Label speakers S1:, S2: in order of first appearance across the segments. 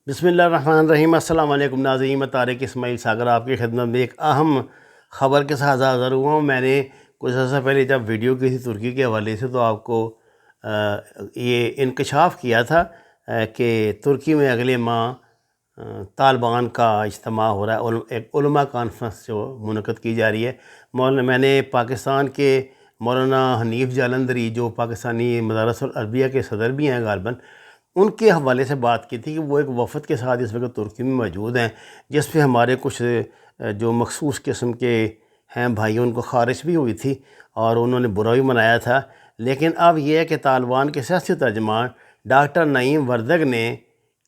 S1: بسم اللہ الرحمن الرحیم۔ السلام علیکم ناظرین، میں طارق اسماعیل ساگر آپ کی خدمت میں ایک اہم خبر کے ساتھ حاضر ہوا ہوں۔ میں نے کچھ عرصہ پہلے جب ویڈیو کی تھی ترکی کے حوالے سے تو آپ کو یہ انکشاف کیا تھا کہ ترکی میں اگلے ماہ طالبان کا اجتماع ہو رہا ہے، ایک علماء کانفرنس جو منعقد کی جا رہی ہے۔ میں نے پاکستان کے مولانا حنیف جالندھری جو پاکستانی مدارس العربیہ کے صدر بھی ہیں غالباً، ان کے حوالے سے بات کی تھی کہ وہ ایک وفد کے ساتھ اس وقت ترکی میں موجود ہیں، جس پہ ہمارے کچھ جو مخصوص قسم کے ہیں بھائیوں ان کو خارش بھی ہوئی تھی اور انہوں نے برا بھی منایا تھا۔ لیکن اب یہ ہے کہ طالبان کے سیاسی ترجمان ڈاکٹر نعیم وردگ نے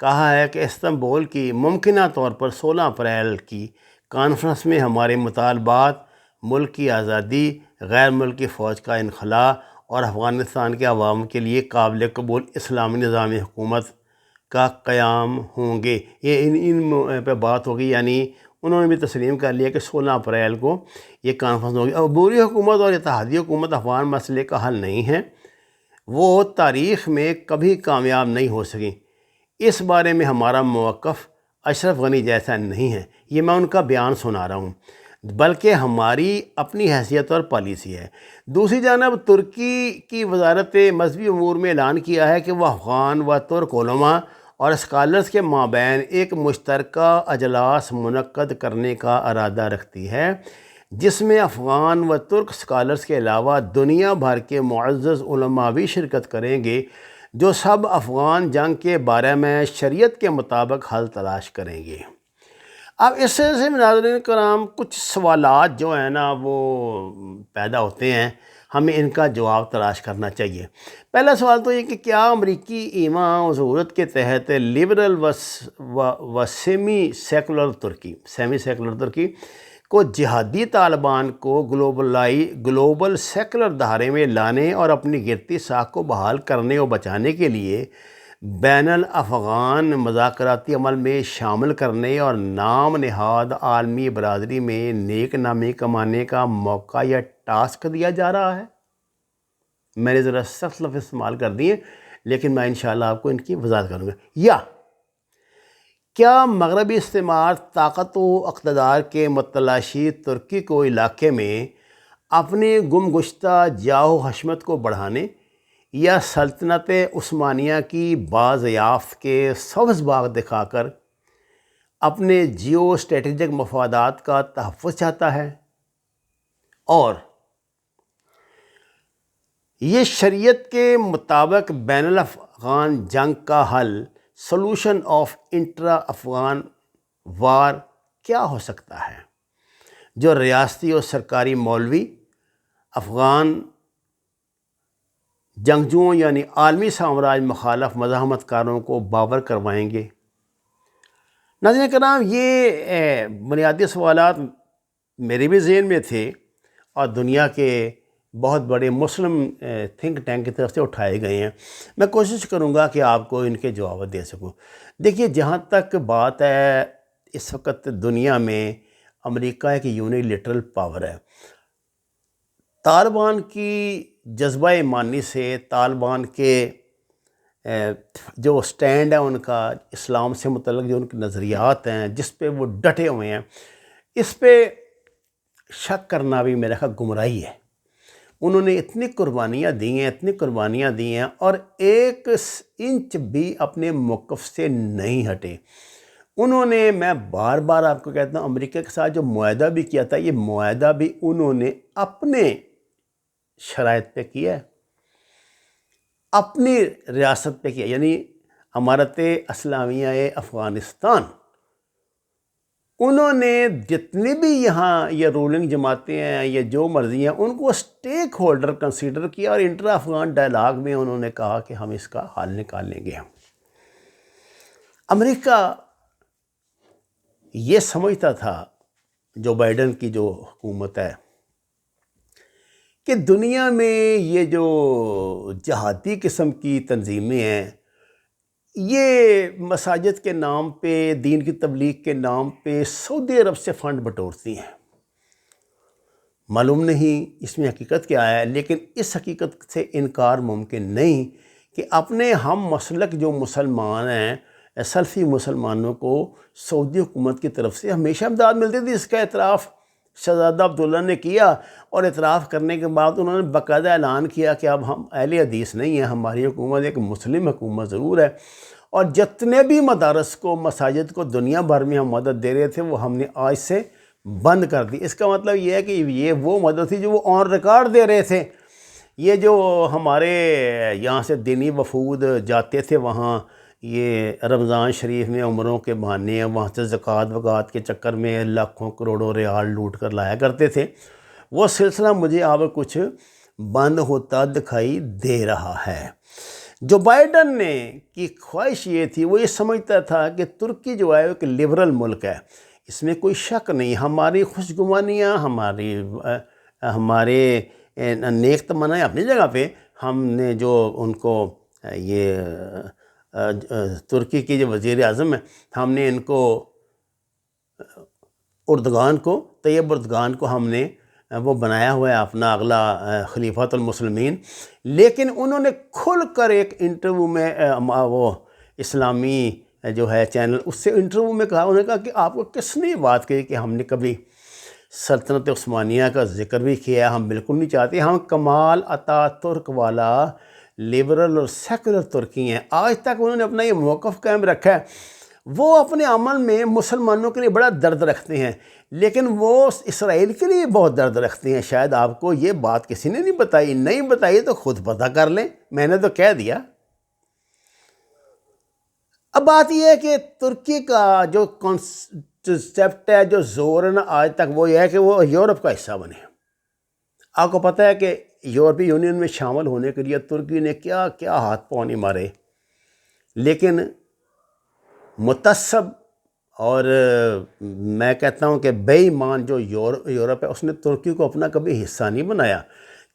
S1: کہا ہے کہ استنبول کی ممکنہ طور پر 16 اپریل کی کانفرنس میں ہمارے مطالبات، ملک کی آزادی، غیر ملکی فوج کا انخلاء اور افغانستان کے عوام کے لیے قابل قبول اسلامی نظام حکومت کا قیام ہوں گے۔ یہ ان پہ بات ہوگی، یعنی انہوں نے بھی تسلیم کر لیا کہ 16 اپریل کو یہ کانفرنس ہوگی۔ عبوری حکومت اور اتحادی حکومت افغان مسئلے کا حل نہیں ہے، وہ تاریخ میں کبھی کامیاب نہیں ہو سکیں۔ اس بارے میں ہمارا موقف اشرف غنی جیسا نہیں ہے، یہ میں ان کا بیان سنا رہا ہوں، بلکہ ہماری اپنی حیثیت اور پالیسی ہے۔ دوسری جانب ترکی کی وزارت مذہبی امور میں اعلان کیا ہے کہ وہ افغان و ترک علماء اور اسکالرز کے مابین ایک مشترکہ اجلاس منعقد کرنے کا ارادہ رکھتی ہے، جس میں افغان و ترک اسکالرز کے علاوہ دنیا بھر کے معزز علماء بھی شرکت کریں گے، جو سب افغان جنگ کے بارے میں شریعت کے مطابق حل تلاش کریں گے۔ اب اس سے ناظرین کرام کچھ سوالات جو ہیں نا وہ پیدا ہوتے ہیں، ہمیں ان کا جواب تلاش کرنا چاہیے۔ پہلا سوال تو یہ کہ کیا امریکی ایمان و ضرورت کے تحت لبرل و سیمی سیکولر ترکی کو جہادی طالبان کو گلوبل سیکولر دھارے میں لانے اور اپنی گرتی ساکھ کو بحال کرنے اور بچانے کے لیے بین الافغان مذاکراتی عمل میں شامل کرنے اور نام نہاد عالمی برادری میں نیک نامی کمانے کا موقع یا ٹاسک دیا جا رہا ہے؟ میں نے ذرا سخت لفظ استعمال کر دیے، لیکن میں انشاءاللہ آپ کو ان کی وضاحت کروں گا۔ یا کیا مغربی استعمار طاقت و اقتدار کے متلاشی ترکی کو علاقے میں اپنی گم گشتہ جاہ و حشمت کو بڑھانے یا سلطنت عثمانیہ کی بازیافت کے سبز باغ دکھا کر اپنے جیو اسٹریٹجک مفادات کا تحفظ چاہتا ہے؟ اور یہ شریعت کے مطابق بین الافغان جنگ کا حل سولوشن آف انٹرا افغان وار کیا ہو سکتا ہے، جو ریاستی اور سرکاری مولوی افغان جنگجوؤں یعنی عالمی سامراج مخالف مزاحمت کاروں کو باور کروائیں گے؟ ناظرین کرام، یہ بنیادی سوالات میرے بھی ذہن میں تھے اور دنیا کے بہت بڑے مسلم تھنک ٹینک کی طرف سے اٹھائے گئے ہیں۔ میں کوشش کروں گا کہ آپ کو ان کے جواب دے سکوں۔ دیکھیے، جہاں تک بات ہے، اس وقت دنیا میں امریکہ ایک یونیلیٹرل پاور ہے۔ طالبان کی جذبہ ایمانی سے، طالبان کے جو سٹینڈ ہے ان کا اسلام سے متعلق، جو ان کے نظریات ہیں جس پہ وہ ڈٹے ہوئے ہیں، اس پہ شک کرنا بھی میرا خیال گمراہی ہے۔ انہوں نے اتنی قربانیاں دی ہیں اور ایک انچ بھی اپنے موقف سے نہیں ہٹے۔ انہوں نے، میں بار بار آپ کو کہتا ہوں، امریکہ کے ساتھ جو معاہدہ بھی کیا تھا، یہ معاہدہ بھی انہوں نے اپنے شرائط پہ کیا ہے، اپنی ریاست پہ کیا، یعنی امارت اسلامیہ افغانستان۔ انہوں نے جتنی بھی یہاں یہ رولنگ جماعتیں ہیں، یہ جو مرضی ہیں، ان کو سٹیک ہولڈر کنسیڈر کیا اور انٹرا افغان ڈائلاگ میں انہوں نے کہا کہ ہم اس کا حل نکالیں گے۔ امریکہ یہ سمجھتا تھا، جو بائیڈن کی جو حکومت ہے، کہ دنیا میں یہ جو جہادی قسم کی تنظیمیں ہیں، یہ مساجد کے نام پہ، دین کی تبلیغ کے نام پہ سعودی عرب سے فنڈ بٹورتی ہیں۔ معلوم نہیں اس میں حقیقت کیا ہے، لیکن اس حقیقت سے انکار ممکن نہیں کہ اپنے ہم مسلک جو مسلمان ہیں، سلفی مسلمانوں کو سعودی حکومت کی طرف سے ہمیشہ امداد ملتی تھی۔ اس کا اعتراف شہزادہ عبداللہ نے کیا، اور اعتراف کرنے کے بعد انہوں نے باقاعدہ اعلان کیا کہ اب ہم اہل حدیث نہیں ہیں، ہماری حکومت ایک مسلم حکومت ضرور ہے، اور جتنے بھی مدارس کو، مساجد کو دنیا بھر میں ہم مدد دے رہے تھے وہ ہم نے آج سے بند کر دی۔ اس کا مطلب یہ ہے کہ یہ وہ مدد تھی جو وہ آن ریکارڈ دے رہے تھے۔ یہ جو ہمارے یہاں سے دینی وفود جاتے تھے وہاں، یہ رمضان شریف میں عمروں کے بہانے، وہاں سے زکوٰۃ وغات کے چکر میں لاکھوں کروڑوں ریال لوٹ کر لایا کرتے تھے، وہ سلسلہ مجھے اب کچھ بند ہوتا دکھائی دے رہا ہے۔ جو بائیڈن نے کی خواہش یہ تھی، وہ یہ سمجھتا تھا کہ ترکی جو ہے ایک لبرل ملک ہے، اس میں کوئی شک نہیں، ہماری خوشگمانیاں، ہمارے نیک تمنائیں اپنی جگہ پہ، ہم نے جو ان کو یہ ترکی کی جو وزیر اعظم ہے، ہم نے ان کو طیب اردگان کو ہم نے وہ بنایا ہوا ہے اپنا اگلا خلیفۃ المسلمین، لیکن انہوں نے کھل کر ایک انٹرویو میں وہ اسلامی جو ہے چینل، اس سے انٹرویو میں کہا، انہوں نے کہا کہ آپ کو کس نے بات کہی کہ ہم نے کبھی سلطنت عثمانیہ کا ذکر بھی کیا؟ ہم بالکل نہیں چاہتے، ہم کمال اتا ترک والا لبرل اور سیکولر ترکی ہیں۔ آج تک انہوں نے اپنا یہ موقف قائم رکھا ہے۔ وہ اپنے عمل میں مسلمانوں کے لیے بڑا درد رکھتے ہیں، لیکن وہ اسرائیل کے لیے بہت درد رکھتے ہیں۔ شاید آپ کو یہ بات کسی نے نہیں بتائی تو خود پتہ کر لیں، میں نے تو کہہ دیا۔ اب بات یہ ہے کہ ترکی کا جو کنسیپٹ ہے، جو زور ہے نا آج تک، وہ یہ ہے کہ وہ یورپ کا حصہ بنے۔ آپ کو پتہ ہے کہ یورپی یونین میں شامل ہونے کے لیے ترکی نے کیا کیا ہاتھ پاؤں نہیں مارے، لیکن متعصب اور میں کہتا ہوں کہ بے ایمان جو یورپ ہے، اس نے ترکی کو اپنا کبھی حصہ نہیں بنایا،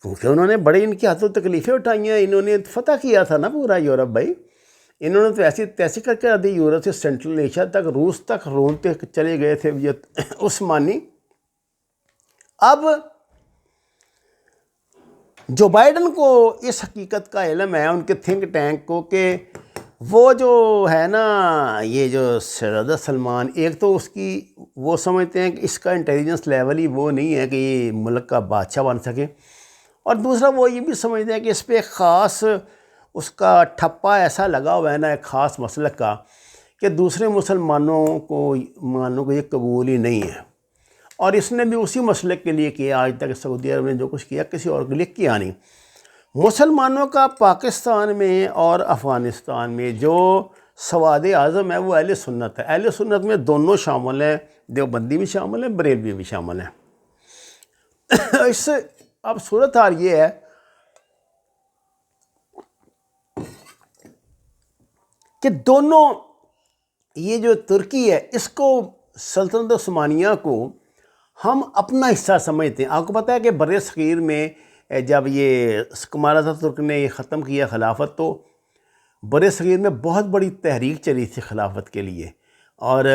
S1: کیونکہ انہوں نے بڑی ان کی ہاتھوں تکلیفیں اٹھائی ہیں۔ انہوں نے فتح کیا تھا نا پورا یورپ بھائی، انہوں نے تو ایسی تیسی کر کے دی، یورپ سے سینٹرل ایشیا تک، روس تک، روم تک چلے گئے تھے یہ عثمانی۔ اب جو بائیڈن کو اس حقیقت کا علم ہے، ان کے تھنک ٹینک کو، کہ وہ جو ہے نا یہ جو شہزادہ سلمان، ایک تو اس کی وہ سمجھتے ہیں کہ اس کا انٹیلیجنس لیول ہی وہ نہیں ہے کہ یہ ملک کا بادشاہ بن سکے، اور دوسرا وہ یہ بھی سمجھتے ہیں کہ اس پہ ایک خاص اس کا ٹھپا ایسا لگا ہوا ہے نا، ایک خاص مسلک کا، کہ دوسرے مسلمانوں کو یہ قبول ہی نہیں ہے، اور اس نے بھی اسی مسلک کے لیے کیا۔ آج تک سعودی عرب نے جو کچھ کیا کسی اور کے لیے کیا نہیں۔ مسلمانوں کا پاکستان میں اور افغانستان میں جو سواد اعظم ہے وہ اہل سنت ہے۔ اہل سنت میں دونوں شامل ہیں، دیوبندی بھی شامل ہیں، بریلوی بھی شامل ہیں۔ اس سے اب صورتحال یہ ہے کہ دونوں، یہ جو ترکی ہے، اس کو سلطنت عثمانیہ کو ہم اپنا حصہ سمجھتے ہیں۔ آپ کو پتہ ہے کہ بر صغیر میں جب یہ کمال اتاترک نے یہ ختم کیا خلافت، تو بر صغیر میں بہت بڑی تحریک چلی تھی خلافت کے لیے، اور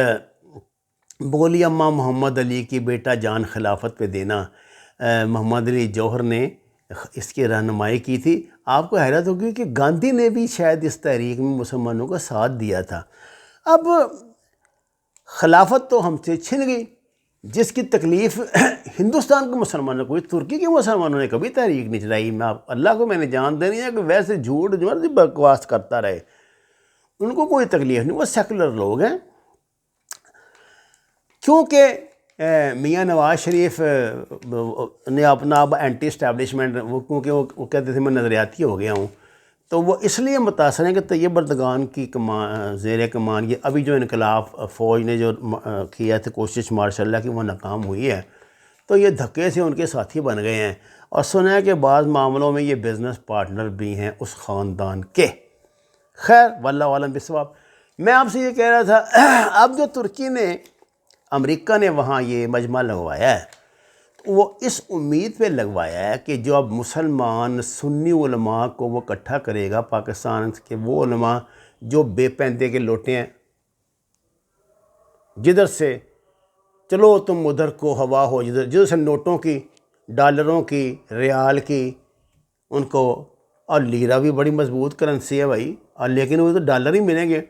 S1: بغولی اماں محمد علی کی بیٹا جان خلافت پہ دینا، محمد علی جوہر نے اس کی رہنمائی کی تھی۔ آپ کو حیرت ہوگی کہ گاندھی نے بھی شاید اس تحریک میں مسلمانوں کا ساتھ دیا تھا۔ اب خلافت تو ہم سے چھن گئی، جس کی تکلیف ہندوستان کے مسلمانوں کو، ترکی کے مسلمانوں نے کبھی تحریک نہیں چلائی۔ اللہ کو میں نے جان دینی ہے کہ ویسے جھوٹ جو مرضی بکواس کرتا رہے، ان کو کوئی تکلیف نہیں، وہ سیکولر لوگ ہیں۔ کیونکہ میاں نواز شریف نے اپنا اب اینٹی اسٹیبلشمنٹ، کیونکہ وہ کہتے تھے میں نظریاتی ہو گیا ہوں، تو وہ اس لیے متاثر ہیں کہ طیب اردگان کی زیر کمان یہ ابھی جو انقلاب فوج نے جو کیا تھا کوشش ماشاء اللہ کی، وہ ناکام ہوئی ہے، تو یہ دھکے سے ان کے ساتھی بن گئے ہیں، اور سنا ہے کہ بعض معاملوں میں یہ بزنس پارٹنر بھی ہیں اس خاندان کے۔ خیر واللہ عالم بالصواب۔ میں آپ سے یہ کہہ رہا تھا، اب جو ترکی نے، امریکہ نے وہاں یہ مجمع لگوایا ہے، وہ اس امید پہ لگوایا ہے کہ جو اب مسلمان سنی علماء کو وہ اکٹھا کرے گا پاکستان کے، وہ علماء جو بے پیندے کے لوٹے ہیں، جدھر سے چلو تم ادھر کو ہوا ہو، جدھر سے نوٹوں کی، ڈالروں کی، ریال کی، ان کو، اور لیرہ بھی بڑی مضبوط کرنسی ہے بھائی، اور لیکن وہ تو ڈالر ہی ملیں گے،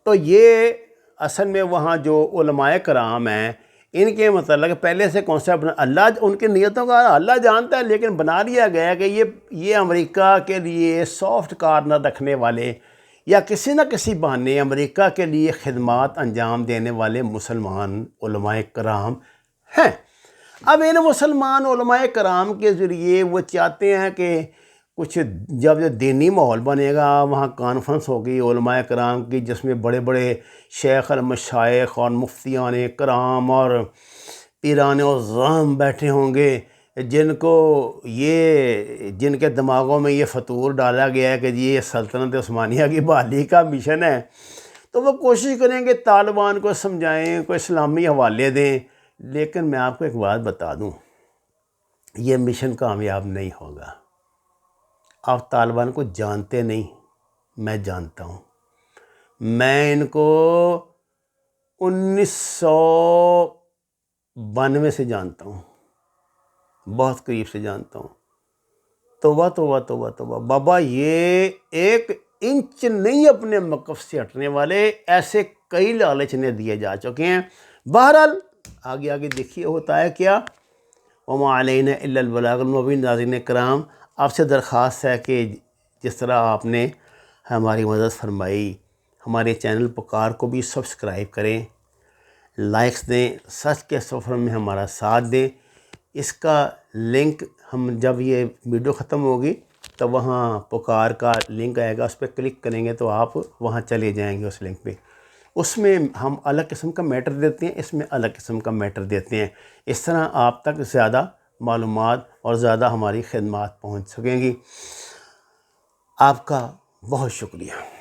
S1: تو یہ اصل میں وہاں جو علماء کرام ہیں ان کے متعلق پہلے سے کانسیپٹ اللہ ان کی نیتوں کا اللہ جانتا ہے، لیکن بنا لیا گیا کہ یہ امریکہ کے لیے سافٹ کارنر رکھنے والے یا کسی نہ کسی بہانے امریکہ کے لیے خدمات انجام دینے والے مسلمان علماء کرام ہیں۔ اب ان مسلمان علماء کرام کے ذریعے وہ چاہتے ہیں کہ کچھ جب دینی ماحول بنے گا، وہاں کانفرنس ہوگی علماء کرام کی جس میں بڑے بڑے شیخ المشائخ اور مفتیان کرام اور پیران عظام بیٹھے ہوں گے، جن کے دماغوں میں یہ فطور ڈالا گیا ہے کہ یہ سلطنت عثمانیہ کی بحالی کا مشن ہے، تو وہ کوشش کریں گے طالبان کو سمجھائیں، کوئی اسلامی حوالے دیں۔ لیکن میں آپ کو ایک بات بتا دوں، یہ مشن کامیاب نہیں ہوگا۔ آپ طالبان کو جانتے نہیں، میں جانتا ہوں، میں ان کو 1992 سے جانتا ہوں، بہت قریب سے جانتا ہوں۔ توبہ توبہ توبہ توبہ، بابا یہ ایک انچ نہیں اپنے موقف سے ہٹنے والے، ایسے کئی لالچنے دیے جا چکے ہیں۔ بہرحال آگے دیکھیے ہوتا ہے کیا۔ وما علینا الا البلاغ المبین۔ ناظرین کرام، آپ سے درخواست ہے کہ جس طرح آپ نے ہماری مدد فرمائی، ہمارے چینل پکار کو بھی سبسکرائب کریں، لائکس دیں، سچ کے سفر میں ہمارا ساتھ دیں۔ اس کا لنک ہم جب یہ ویڈیو ختم ہوگی تو وہاں پکار کا لنک آئے گا، اس پہ کلک کریں گے تو آپ وہاں چلے جائیں گے اس لنک پہ۔ اس میں ہم الگ قسم کا میٹر دیتے ہیں، اس میں الگ قسم کا میٹر دیتے ہیں۔ اس طرح آپ تک زیادہ معلومات اور زیادہ ہماری خدمات پہنچ سکیں گی۔ آپ کا بہت شکریہ۔